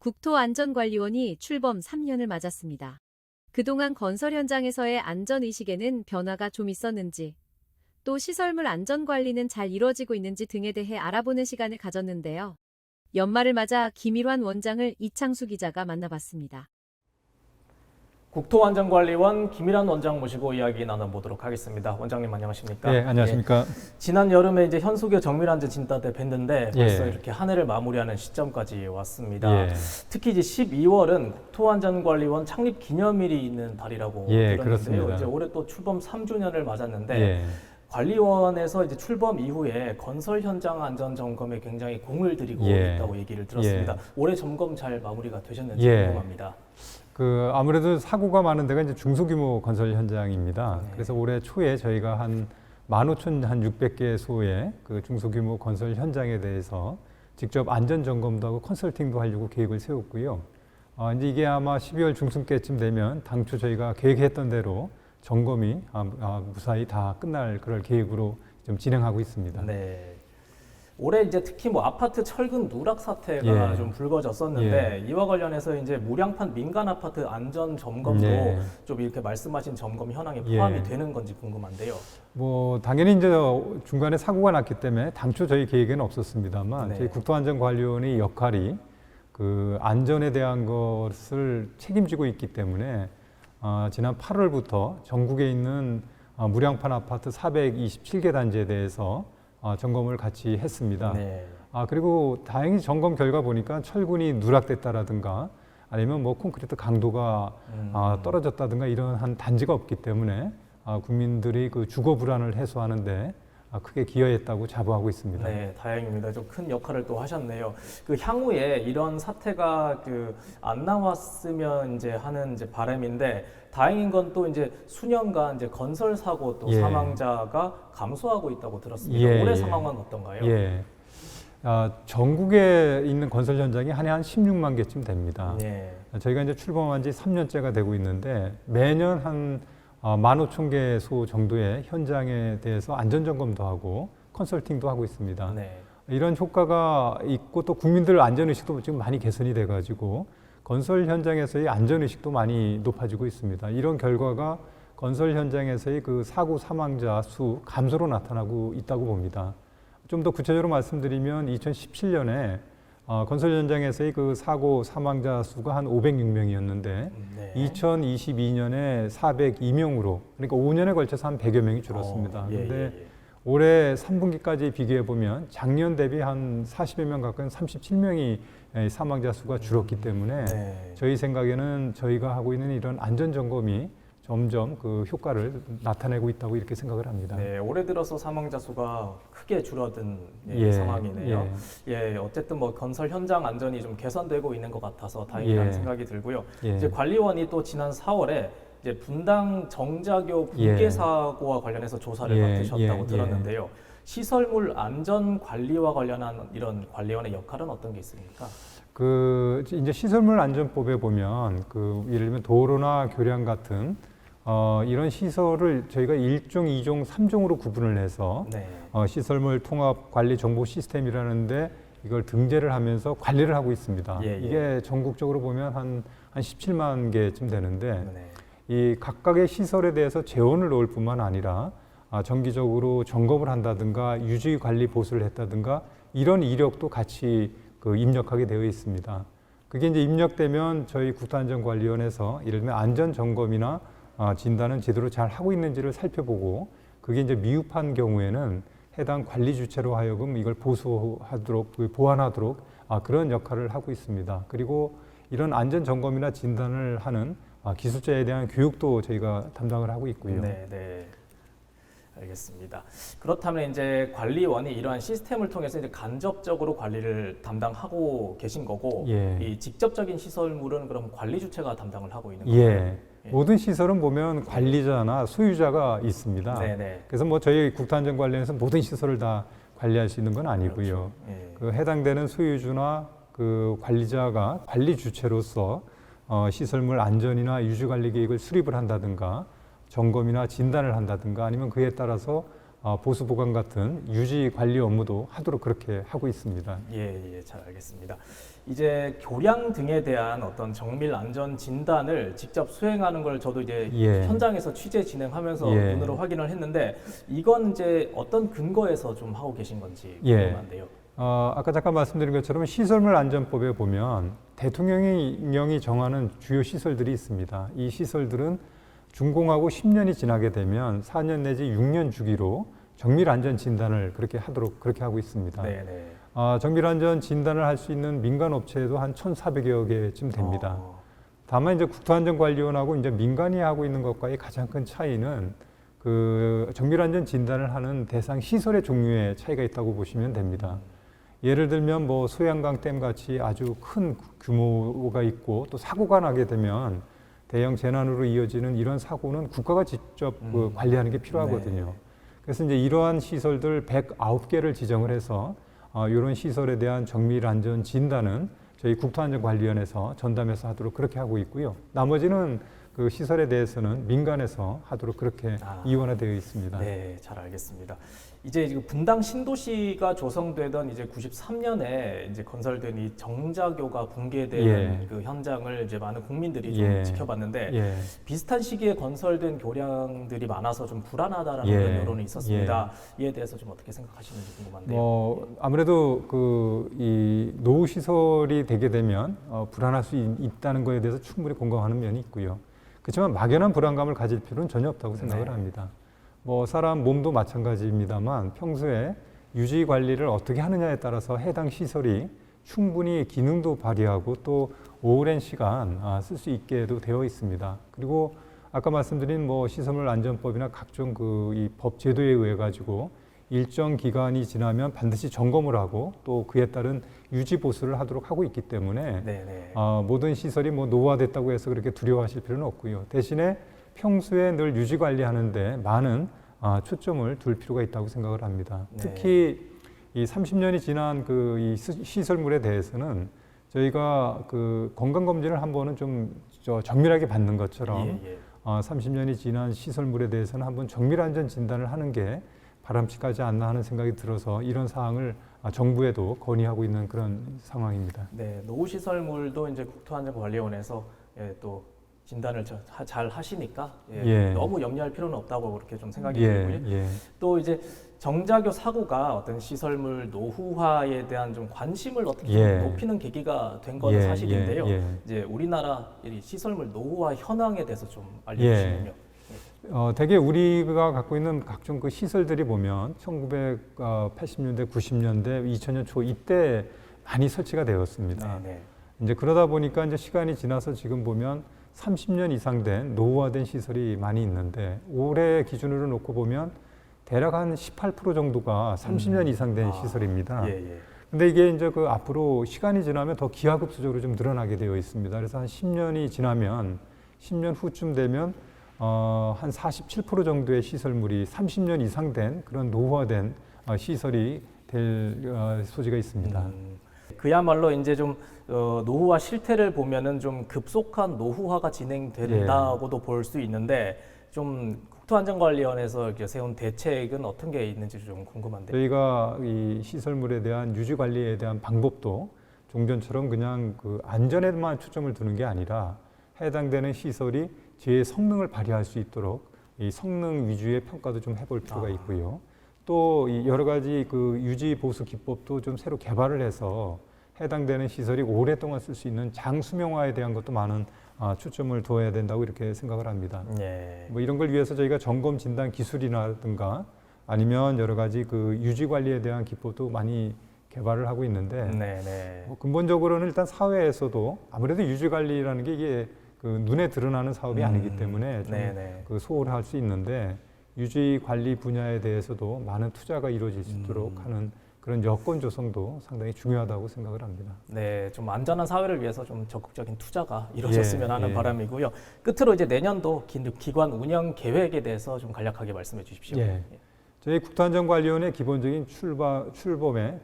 국토안전관리원이 출범 3년을 맞았습니다. 그동안 건설 현장에서의 안전의식에는 변화가 좀 있었는지, 또 시설물 안전관리는 잘 이루어지고 있는지 등에 대해 알아보는 시간을 가졌는데요. 연말을 맞아 김일환 원장을 이창수 기자가 만나봤습니다. 국토안전관리원 김일환 원장 모시고 이야기 나눠보도록 하겠습니다. 원장님 안녕하십니까? 네, 안녕하십니까? 지난 여름에 이제 현수교 정밀안전 진단 때 뵀는데 벌써 예. 이렇게 한 해를 마무리하는 시점까지 왔습니다. 예. 특히 이제 12월은 국토안전관리원 창립 기념일이 있는 달이라고 예, 들었는데요. 그렇습니다. 이제 올해 또 출범 3주년을 맞았는데 예. 관리원에서 이제 출범 이후에 건설 현장 안전 점검에 굉장히 공을 들이고 예. 있다고 얘기를 들었습니다. 예. 올해 점검 잘 마무리가 되셨는지 예. 궁금합니다. 아무래도 사고가 많은 데가 이제 중소규모 건설 현장입니다. 네. 그래서 올해 초에 저희가 한 15,600개소의 그 중소규모 건설 현장에 대해서 직접 안전 점검도 하고 컨설팅도 하려고 계획을 세웠고요. 이제 이게 아마 12월 중순께쯤 되면 당초 저희가 계획했던 대로 점검이 무사히 다 끝날 그럴 계획으로 좀 진행하고 있습니다. 네. 올해 이제 특히 뭐 아파트 철근 누락 사태가 예. 좀 불거졌었는데 이와 관련해서 이제 무량판 민간 아파트 안전 점검도 예. 좀 이렇게 말씀하신 점검 현황에 예. 포함이 되는 건지 궁금한데요. 당연히 이제 중간에 사고가 났기 때문에 당초 저희 계획에는 없었습니다만 네. 저희 국토안전관리원의 역할이 그 안전에 대한 것을 책임지고 있기 때문에 지난 8월부터 전국에 있는 무량판 아파트 427개 단지에 대해서 점검을 같이 했습니다. 네. 그리고 다행히 점검 결과 보니까 철근이 누락됐다라든가 아니면 뭐 콘크리트 강도가 떨어졌다든가 이런 한 단지가 없기 때문에 국민들이 그 주거 불안을 해소하는데 크게 기여했다고 자부하고 있습니다. 네, 다행입니다. 좀 큰 역할을 또 하셨네요. 그 향후에 이런 사태가 안 나왔으면 이제 하는 이제 바람인데 다행인 건 또 이제 수년간 이제 건설 사고 또 예. 사망자가 감소하고 있다고 들었습니다. 예, 올해 예. 상황은 어떤가요? 예. 전국에 있는 건설 현장이 한 해 한 16만 개쯤 됩니다. 네. 저희가 이제 출범한 지 3년째가 되고 있는데 매년 한 15,000개소 정도의 현장에 대해서 안전점검도 하고 컨설팅도 하고 있습니다. 네. 이런 효과가 있고 또 국민들 안전의식도 지금 많이 개선이 돼가지고 건설 현장에서의 안전의식도 많이 높아지고 있습니다. 이런 결과가 건설 현장에서의 그 사고 사망자 수 감소로 나타나고 있다고 봅니다. 좀 더 구체적으로 말씀드리면 2017년에 건설 현장에서의 그 사고 사망자 수가 한 506명이었는데 네. 2022년에 402명으로 그러니까 5년에 걸쳐서 한 100여 명이 줄었습니다. 예, 그런데 예. 올해 3분기까지 비교해 보면 작년 대비 한 40여 명 가까이 37명이 사망자 수가 줄었기 때문에 네. 저희 생각에는 저희가 하고 있는 이런 안전 점검이 점점 그 효과를 나타내고 있다고 이렇게 생각을 합니다. 네, 올해 들어서 사망자 수가 크게 줄어든 예, 상황이네요. 예, 어쨌든 뭐 건설 현장 안전이 좀 개선되고 있는 것 같아서 다행이라는 예. 생각이 들고요. 예. 이제 관리원이 또 지난 4월에 이제 분당 정자교 붕괴 예. 사고와 관련해서 조사를 예, 맡으셨다고 예, 들었는데요. 시설물 안전 관리와 관련한 이런 관리원의 역할은 어떤 게 있습니까? 이제 시설물 안전법에 보면 예를 들면 도로나 교량 같은 이런 시설을 저희가 1종, 2종, 3종으로 구분을 해서 네. 시설물 통합 관리 정보 시스템이라는데 이걸 등재를 하면서 관리를 하고 있습니다. 예, 예. 이게 전국적으로 보면 한 17만 개쯤 되는데 네. 이 각각의 시설에 대해서 재원을 넣을 뿐만 아니라 정기적으로 점검을 한다든가 유지 관리 보수를 했다든가 이런 이력도 같이 입력하게 되어 있습니다. 그게 이제 입력되면 저희 국토안전관리원에서 예를 들면 안전 점검이나 진단은 제대로 잘 하고 있는지를 살펴보고 그게 이제 미흡한 경우에는 해당 관리 주체로 하여금 이걸 보수하도록 보완하도록 그런 역할을 하고 있습니다. 그리고 이런 안전 점검이나 진단을 하는 기술자에 대한 교육도 저희가 담당을 하고 있고요. 네, 네. 알겠습니다. 그렇다면 이제 관리원이 이러한 시스템을 통해서 이제 간접적으로 관리를 담당하고 계신 거고, 예. 이 직접적인 시설물은 그럼 관리 주체가 담당을 하고 있는 거예요. 예. 모든 시설은 보면 관리자나 소유자가 있습니다. 네네. 그래서 뭐 저희 국토안전관리원에서 모든 시설을 다 관리할 수 있는 건 아니고요. 그렇죠. 예. 해당되는 소유주나 관리자가 관리 주체로서 시설물 안전이나 유지 관리 계획을 수립을 한다든가 점검이나 진단을 한다든가 아니면 그에 따라서 보수 보관 같은 유지 관리 업무도 하도록 그렇게 하고 있습니다. 예, 잘 알겠습니다. 이제 교량 등에 대한 어떤 정밀 안전 진단을 직접 수행하는 걸 저도 이제 예. 현장에서 취재 진행하면서 예. 눈으로 확인을 했는데 이건 이제 어떤 근거에서 좀 하고 계신 건지 예. 궁금한데요. 아까 잠깐 말씀드린 것처럼 시설물 안전법에 보면 대통령이 정하는 주요 시설들이 있습니다. 이 시설들은 준공하고 10년이 지나게 되면 4년 내지 6년 주기로 정밀 안전 진단을 그렇게 하고 있습니다. 네네. 정밀 안전 진단을 할 수 있는 민간 업체도 한 1,400여 개쯤 됩니다. 다만 이제 국토안전관리원하고 이제 민간이 하고 있는 것과의 가장 큰 차이는 그 정밀 안전 진단을 하는 대상 시설의 종류의 차이가 있다고 보시면 됩니다. 예를 들면 뭐 소양강 댐 같이 아주 큰 규모가 있고 또 사고가 나게 되면 대형 재난으로 이어지는 이런 사고는 국가가 직접 관리하는 게 필요하거든요. 네. 그래서 이제 이러한 시설들 109개를 지정을 해서 이런 시설에 대한 정밀 안전 진단은 저희 국토안전관리원에서 전담해서 하도록 그렇게 하고 있고요. 나머지는 그 시설에 대해서는 민간에서 하도록 그렇게 이원화되어 있습니다. 네, 잘 알겠습니다. 이제 분당 신도시가 조성되던 이제 93년에 이제 건설된 이 정자교가 붕괴되는 예. 그 현장을 이제 많은 국민들이 좀 예. 지켜봤는데 예. 비슷한 시기에 건설된 교량들이 많아서 좀 불안하다라는 예. 그런 여론이 있었습니다. 이에 대해서 좀 어떻게 생각하시는지 궁금한데요. 아무래도 이 노후 시설이 되게 되면 불안할 수 있다는 거에 대해서 충분히 공감하는 면이 있고요. 그렇지만 막연한 불안감을 가질 필요는 전혀 없다고 생각을 합니다. 사람 몸도 마찬가지입니다만 평소에 유지 관리를 어떻게 하느냐에 따라서 해당 시설이 충분히 기능도 발휘하고 또 오랜 시간 쓸 수 있게도 되어 있습니다. 그리고 아까 말씀드린 시설물 안전법이나 각종 이 법 제도에 의해 가지고 일정 기간이 지나면 반드시 점검을 하고 또 그에 따른 유지 보수를 하도록 하고 있기 때문에 모든 시설이 노후화됐다고 해서 그렇게 두려워하실 필요는 없고요. 대신에 평소에 늘 유지 관리하는데 많은 초점을 둘 필요가 있다고 생각을 합니다. 네. 특히 이 30년이 지난 이 시설물에 대해서는 저희가 그 건강 검진을 한 번은 좀 정밀하게 받는 것처럼 30년이 지난 시설물에 대해서는 한번 정밀 안전 진단을 하는 게 바람직하지 않나 하는 생각이 들어서 이런 사항을 정부에도 건의하고 있는 그런 상황입니다. 네, 노후 시설물도 이제 국토안전관리원에서 또 진단을 잘 하시니까 너무 염려할 필요는 없다고 그렇게 좀 생각이 들고요. 또 이제 정자교 사고가 어떤 시설물 노후화에 대한 좀 관심을 어떻게 좀 높이는 계기가 된 건 사실인데요. 이제 우리나라 이 시설물 노후화 현황에 대해서 좀 알려주시면요. 대개 우리가 갖고 있는 각종 그 시설들이 보면 1980년대, 90년대, 2000년 초 이때 많이 설치가 되었습니다. 이제 그러다 보니까 이제 시간이 지나서 지금 보면 30년 이상 된 노후화된 시설이 많이 있는데 올해 기준으로 놓고 보면 대략 한 18% 정도가 30년 이상 된 시설입니다. 근데 이게 이제 그 앞으로 시간이 지나면 더 기하급수적으로 좀 늘어나게 되어 있습니다. 그래서 한 10년이 지나면 10년 후쯤 되면 한 47% 정도의 시설물이 30년 이상 된 그런 노후화된 시설이 될 소지가 있습니다. 그야말로 이제 좀 노후화 실태를 보면은 좀 급속한 노후화가 진행된다고도 볼 수 있는데 좀 국토안전관리원에서 이렇게 세운 대책은 어떤 게 있는지 좀 궁금한데요. 저희가 이 시설물에 대한 유지 관리에 대한 방법도 종전처럼 그냥 그 안전에만 초점을 두는 게 아니라 해당되는 시설이 제 성능을 발휘할 수 있도록 이 성능 위주의 평가도 좀 해볼 필요가 있고요. 또 여러 가지 그 유지 보수 기법도 좀 새로 개발을 해서 해당되는 시설이 오랫동안 쓸 수 있는 장수명화에 대한 것도 많은 초점을 두어야 된다고 이렇게 생각을 합니다. 이런 걸 위해서 저희가 점검 진단 기술이라든가 아니면 여러 가지 그 유지 관리에 대한 기법도 많이 개발을 하고 있는데 근본적으로는 일단 사회에서도 아무래도 유지 관리라는 게 이게 그 눈에 드러나는 사업이 아니기 때문에 좀 그 소홀할 수 있는데 유지 관리 분야에 대해서도 많은 투자가 이루어질 수 있도록 하는 그런 여건 조성도 상당히 중요하다고 생각을 합니다. 네, 좀 안전한 사회를 위해서 좀 적극적인 투자가 이루어졌으면 하는 바람이고요. 끝으로 이제 내년도 기관 운영 계획에 대해서 좀 간략하게 말씀해 주십시오. 저희 국토안전관리원의 기본적인 출범의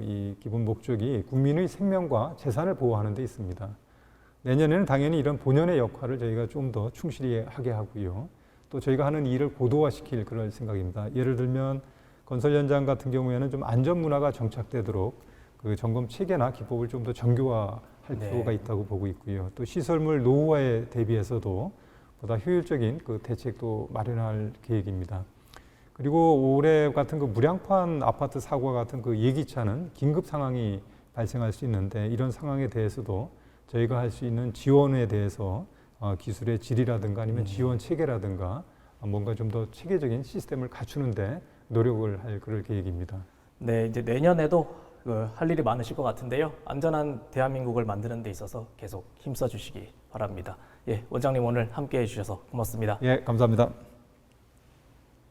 이 기본 목적이 국민의 생명과 재산을 보호하는 데 있습니다. 내년에는 당연히 이런 본연의 역할을 저희가 좀 더 충실히 하게 하고요. 또 저희가 하는 일을 고도화시킬 그럴 생각입니다. 예를 들면 건설 현장 같은 경우에는 좀 안전 문화가 정착되도록 그 점검 체계나 기법을 좀 더 정교화할 네. 필요가 있다고 보고 있고요. 또 시설물 노후화에 대비해서도 보다 효율적인 그 대책도 마련할 계획입니다. 그리고 올해 같은 그 무량판 아파트 사고와 같은 그 예기치 않은 긴급 상황이 발생할 수 있는데 이런 상황에 대해서도 저희가 할 수 있는 지원에 대해서 기술의 질이라든가 아니면 지원 체계라든가 뭔가 좀 더 체계적인 시스템을 갖추는데 노력을 할 그럴 계획입니다. 네, 이제 내년에도 할 일이 많으실 것 같은데요. 안전한 대한민국을 만드는 데 있어서 계속 힘써 주시기 바랍니다. 예, 원장님 오늘 함께 해주셔서 고맙습니다. 예, 감사합니다.